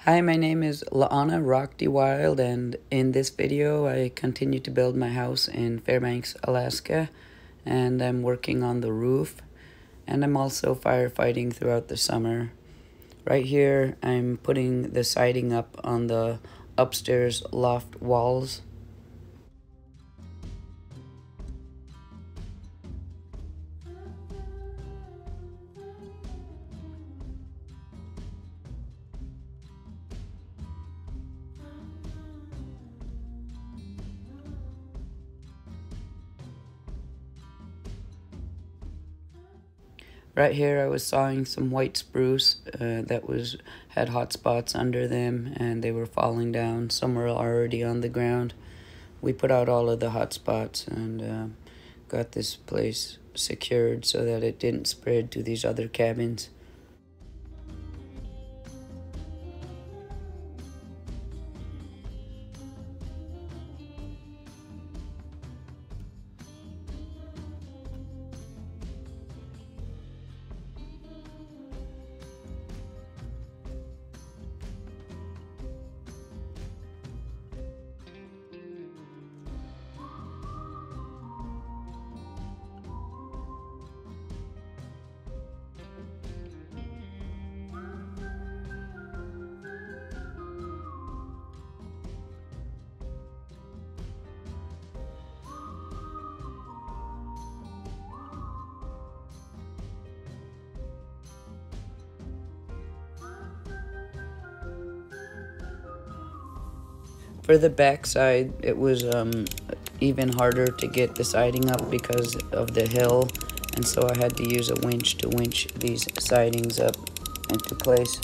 Hi, my name is Laana Rockdy Wild, and in this video I continue to build my house in Fairbanks, Alaska, and I'm working on the roof, and I'm also firefighting throughout the summer. Right here I'm putting the siding up on the upstairs loft walls. Right here I was sawing some white spruce that had hot spots under them and they were falling down. Some were already on the ground. We put out all of the hot spots and got this place secured so that it didn't spread to these other cabins. For the back side, it was even harder to get the siding up because of the hill, and so I had to use a winch to winch these sidings up into place.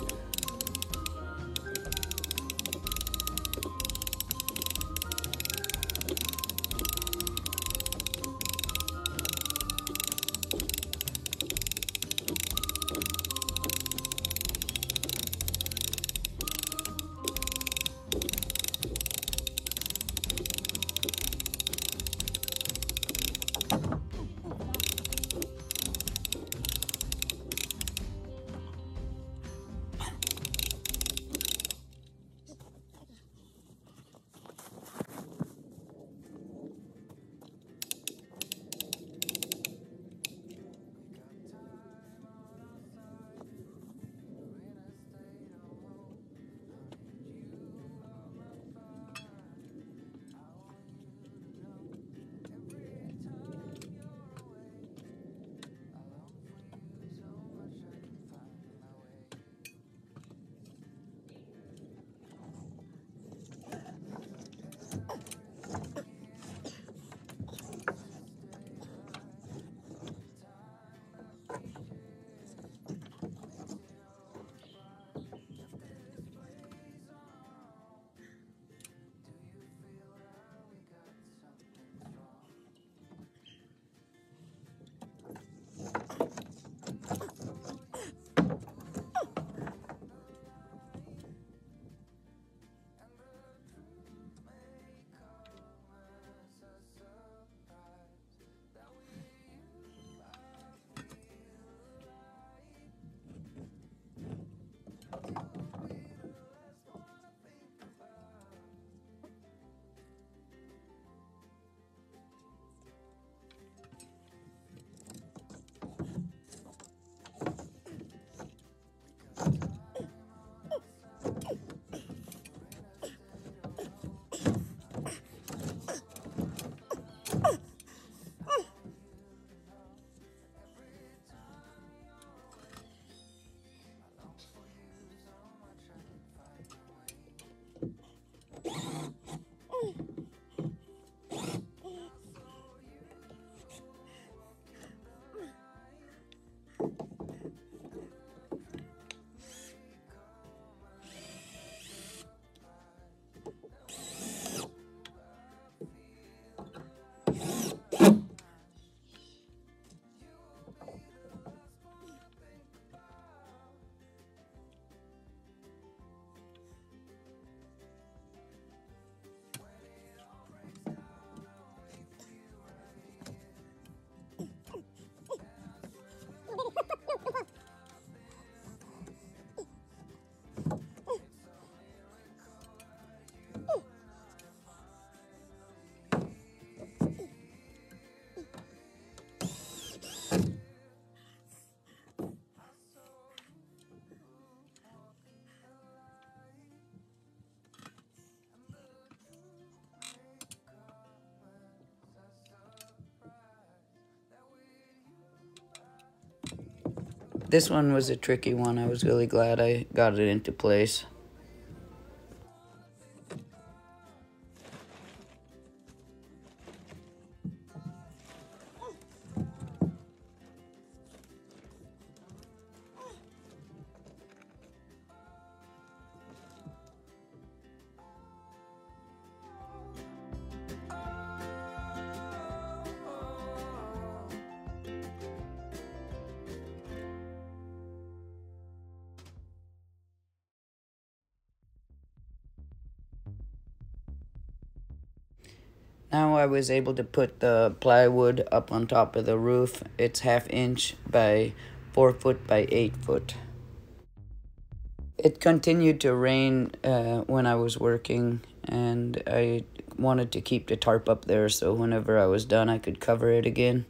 This one was a tricky one. I was really glad I got it into place. Now I was able to put the plywood up on top of the roof. It's 1/2 inch by 4 foot by 8 foot. It continued to rain when I was working, and I wanted to keep the tarp up there so whenever I was done I could cover it again.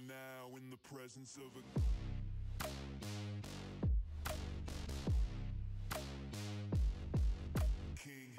Now in the presence of a king.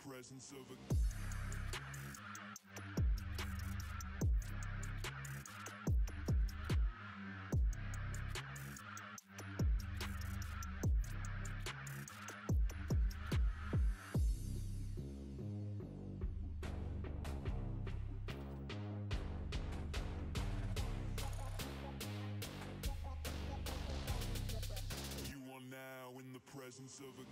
Presence of a You are now in the presence of a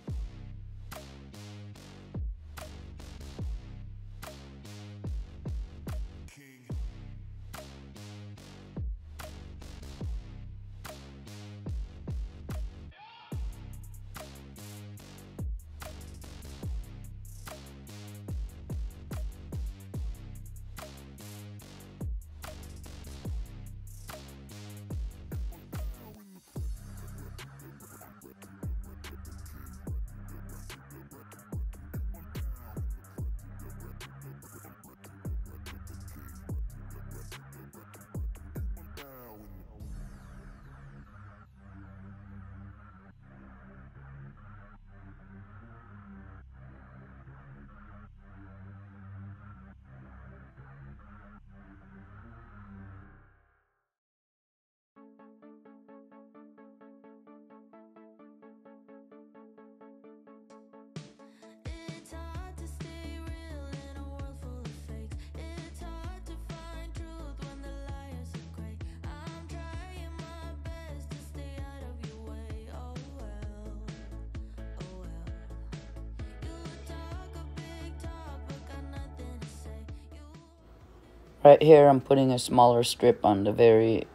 Right here I'm putting a smaller strip on the very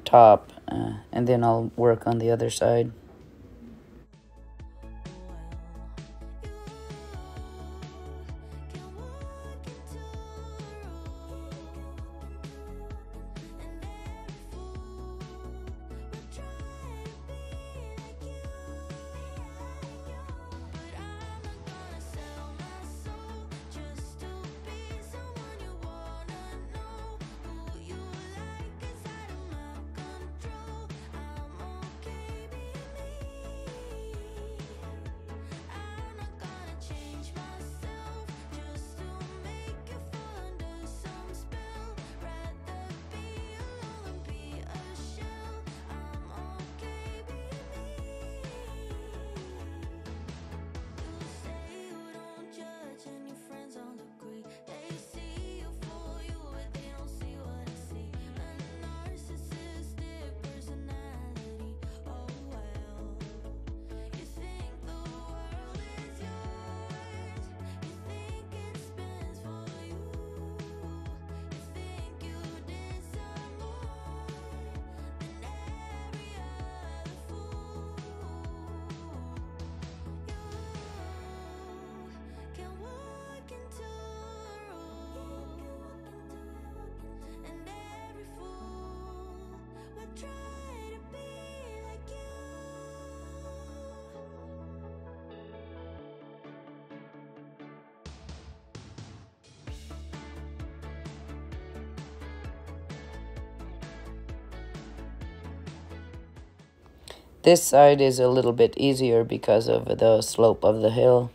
top, and then I'll work on the other side. This side is a little bit easier because of the slope of the hill.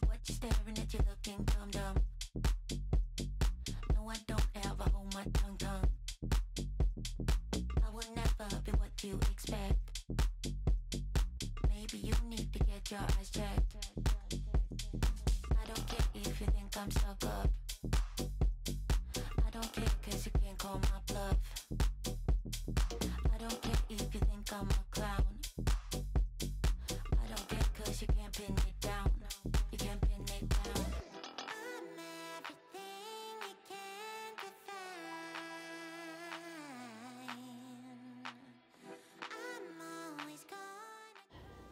What you staring at, you looking dumb. No, I don't ever hold my tongue. I will never be what you expect. Maybe you need to get your eyes checked. I don't care if you think I'm stuck up. I don't care cause you can't call my bluff. I don't care if you think I'm a clown. I don't care cause you can't pin it down. You can't pin it down. I'm everything you can't define. I'm always gonna.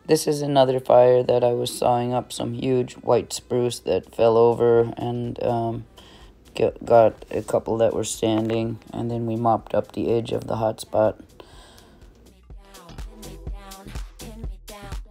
This is another fire that I was sawing up some huge white spruce that fell over, and got a couple that were standing, and then we mopped up the edge of the hot spot. Pin me down,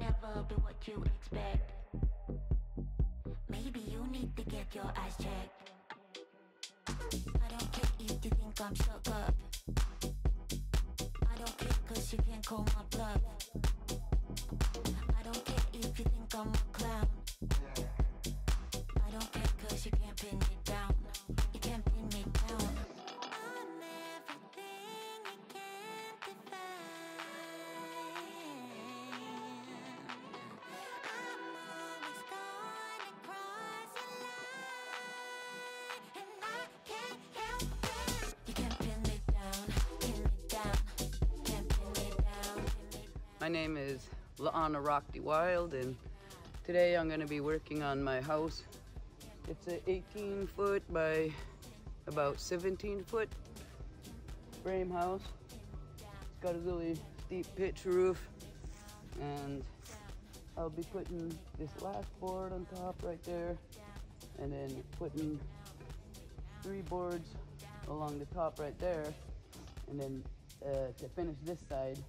never be what you expect. Maybe you need to get your eyes checked. I don't care if you think I'm stuck up. I don't care cause you can't call my bluff. I don't care if you think I'm a clown. I don't care cause you can't pin me down. You can't pin me down. I'm everything you can't define. I'm always gonna cross a line, and I can't help it. You can't pin me down, pin me down. Can't pin me down, pin me down. My name is La'ana Rockdy Wild, and today I'm going to be working on my house. It's a 18 foot by about 17 foot frame house. It's got a really steep pitch roof, and I'll be putting this last board on top right there, and then putting 3 boards along the top right there, and then to finish this side,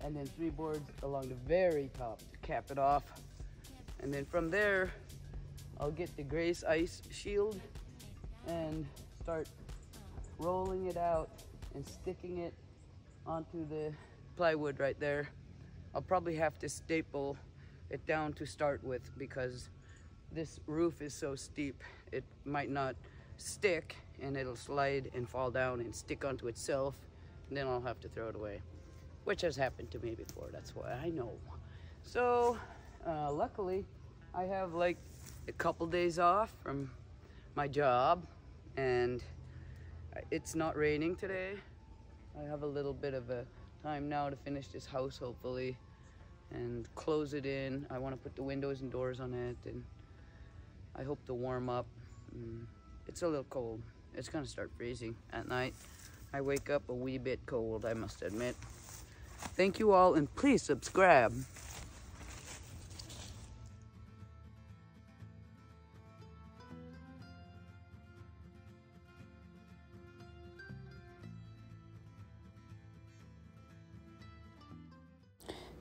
and then 3 boards along the very top to cap it off. And then from there, I'll get the Grace Ice Shield and start rolling it out and sticking it onto the plywood right there. I'll probably have to staple it down to start with because this roof is so steep, it might not stick and it'll slide and fall down and stick onto itself, and then I'll have to throw it away, which has happened to me before, that's why I know. So luckily I have like a couple days off from my job, and it's not raining today. I have a little bit of a time now to finish this house hopefully and close it in. I want to put the windows and doors on it, and I hope to warm up. It's a little cold. It's gonna start freezing at night. I wake up a wee bit cold, I must admit. Thank you all, and please subscribe.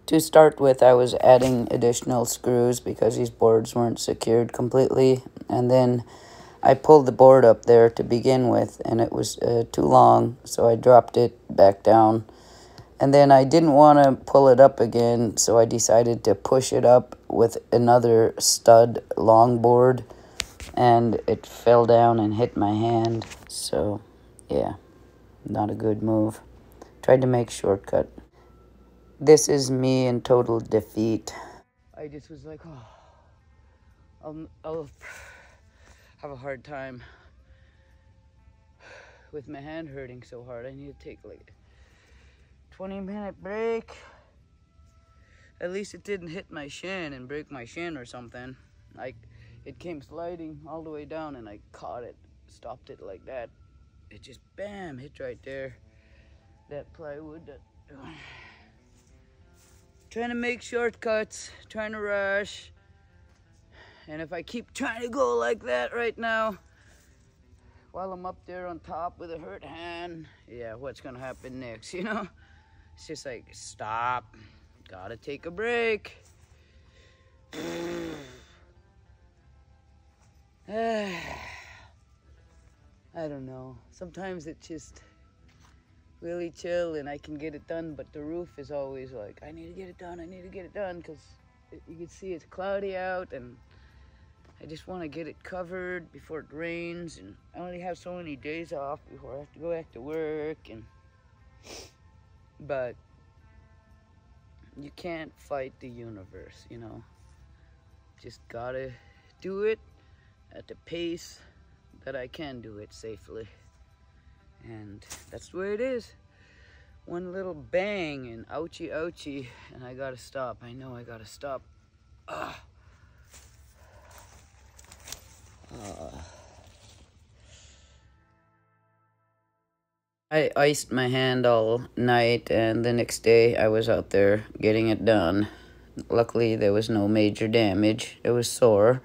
To start with, I was adding additional screws because these boards weren't secured completely, and then I pulled the board up there to begin with, and it was too long, so I dropped it back down. And then I didn't want to pull it up again, so I decided to push it up with another stud long board, and it fell down and hit my hand. So yeah, not a good move. Tried to make shortcut. This is me in total defeat. I just was like, oh, I'll have a hard time with my hand hurting so hard. I need to take like a 20-minute break. At least it didn't hit my shin and break my shin or something. Like, it came sliding all the way down and I caught it, stopped it like that. It just, bam, hit right there. That plywood, that... Trying to make shortcuts, trying to rush. And if I keep trying to go like that right now, while I'm up there on top with a hurt hand, yeah, what's gonna happen next, you know? It's just like, stop, gotta take a break. I don't know, sometimes it's just really chill and I can get it done, but the roof is always like, I need to get it done, because you can see it's cloudy out and I just want to get it covered before it rains, and I only have so many days off before I have to go back to work. And but you can't fight the universe, you know. Just gotta do it at the pace that I can do it safely. And that's the way it is. One little bang and ouchie ouchie, and I gotta stop. I know I gotta stop. I iced my hand all night, and the next day I was out there getting it done. Luckily there was no major damage. It was sore.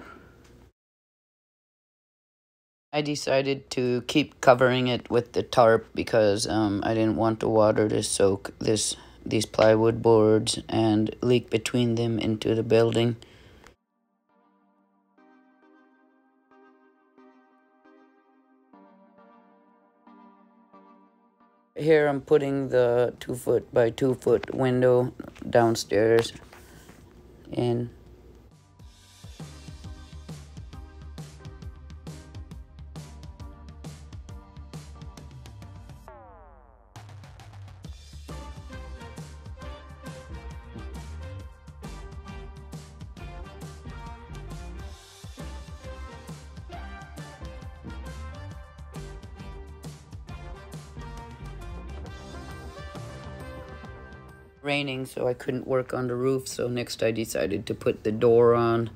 I decided to keep covering it with the tarp because I didn't want the water to soak this these plywood boards and leak between them into the building. Here I'm putting the 2-foot by 2-foot window downstairs in. Raining, so I couldn't work on the roof, so next I decided to put the door on.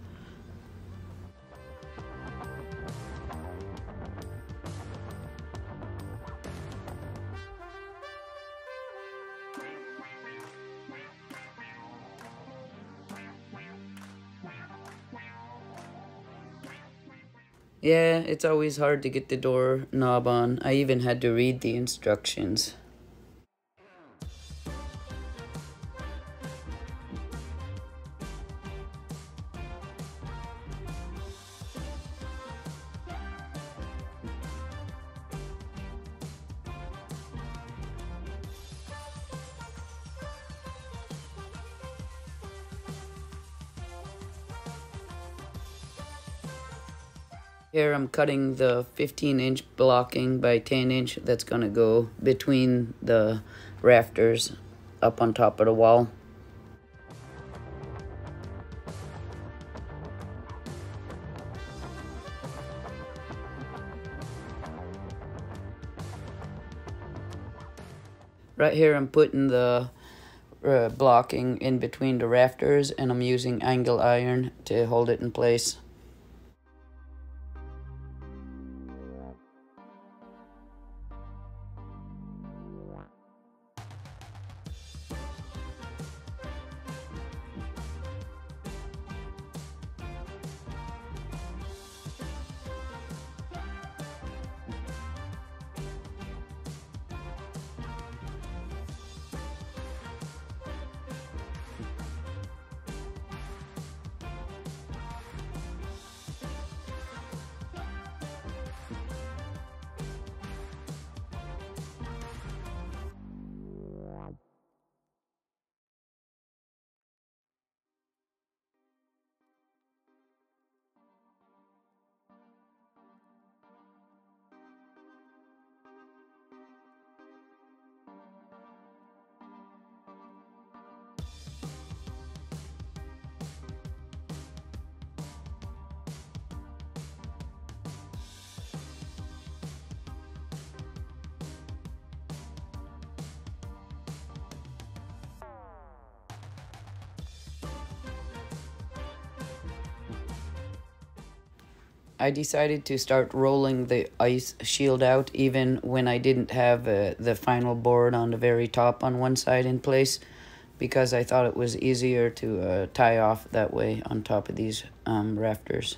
Yeah, it's always hard to get the door knob on. I even had to read the instructions. Here I'm cutting the 15-inch blocking by 10-inch that's gonna go between the rafters up on top of the wall. Right here I'm putting the blocking in between the rafters, and I'm using angle iron to hold it in place. I decided to start rolling the ice shield out even when I didn't have the final board on the very top on one side in place, because I thought it was easier to tie off that way on top of these rafters.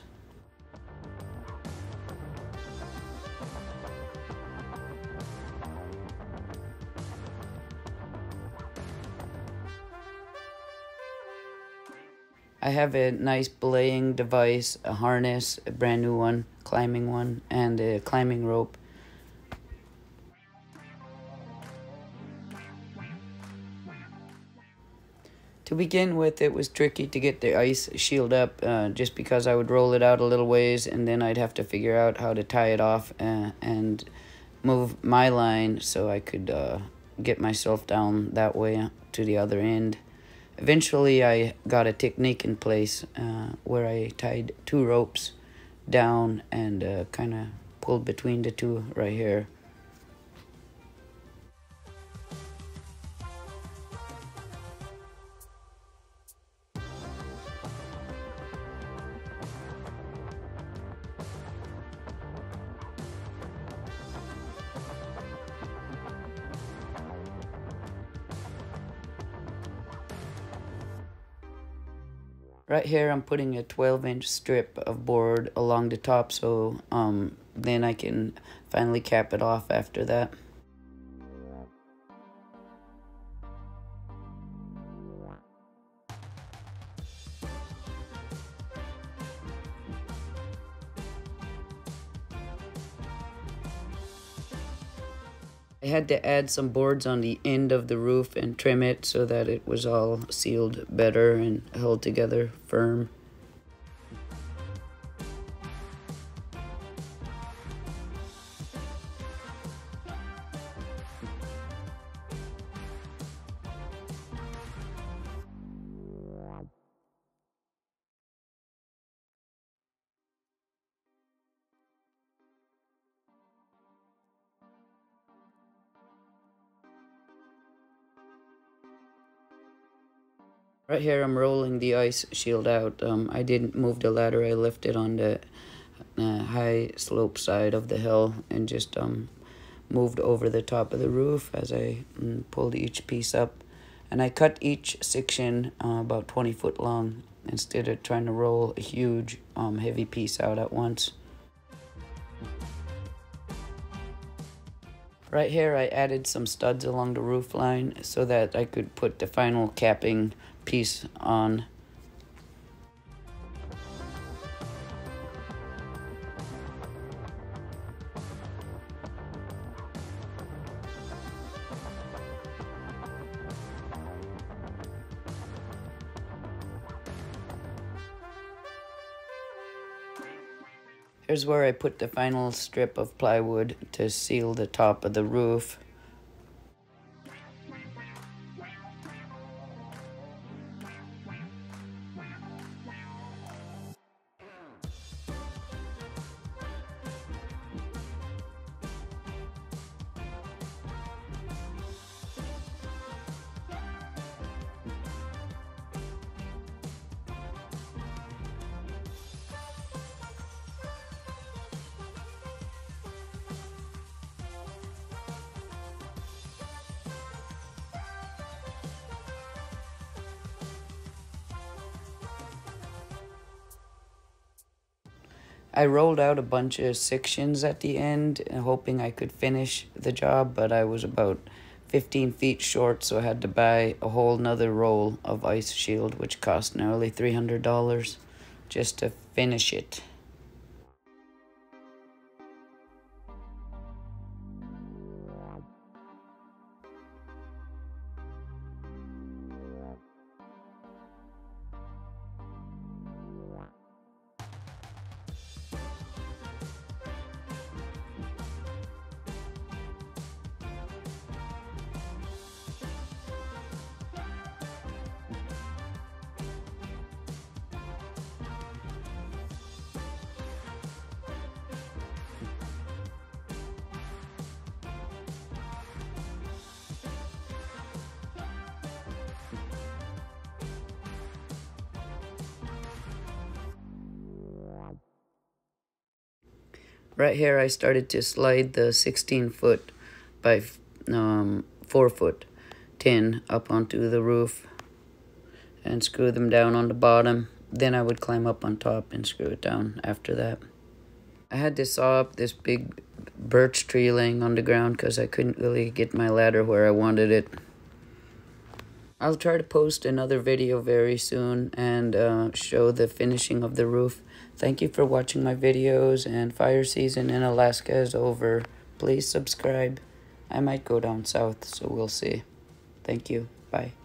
I have a nice belaying device, a harness, a brand new one, climbing one, and a climbing rope. To begin with, it was tricky to get the ice shield up just because I would roll it out a little ways and then I'd have to figure out how to tie it off and move my line so I could get myself down that way to the other end. Eventually, I got a technique in place where I tied 2 ropes down and kind of pulled between the 2 right here. Right here I'm putting a 12-inch strip of board along the top, so then I can finally cap it off after that. I had to add some boards on the end of the roof and trim it so that it was all sealed better and held together firm. Right here I'm rolling the ice shield out. I didn't move the ladder, I left it on the high slope side of the hill and just moved over the top of the roof as I pulled each piece up. And I cut each section about 20 foot long instead of trying to roll a huge heavy piece out at once. Right here I added some studs along the roof line so that I could put the final capping piece on. Here's where I put the final strip of plywood to seal the top of the roof. I rolled out a bunch of sections at the end, hoping I could finish the job, but I was about 15 feet short, so I had to buy a whole nother roll of ice shield, which cost nearly $300 just to finish it. Right here I started to slide the 16 foot by 4 foot tin up onto the roof and screw them down on the bottom. Then I would climb up on top and screw it down after that. I had to saw up this big birch tree laying on the ground because I couldn't really get my ladder where I wanted it. I'll try to post another video very soon and show the finishing of the roof. Thank you for watching my videos, and fire season in Alaska is over. Please subscribe. I might go down south, so we'll see. Thank you. Bye.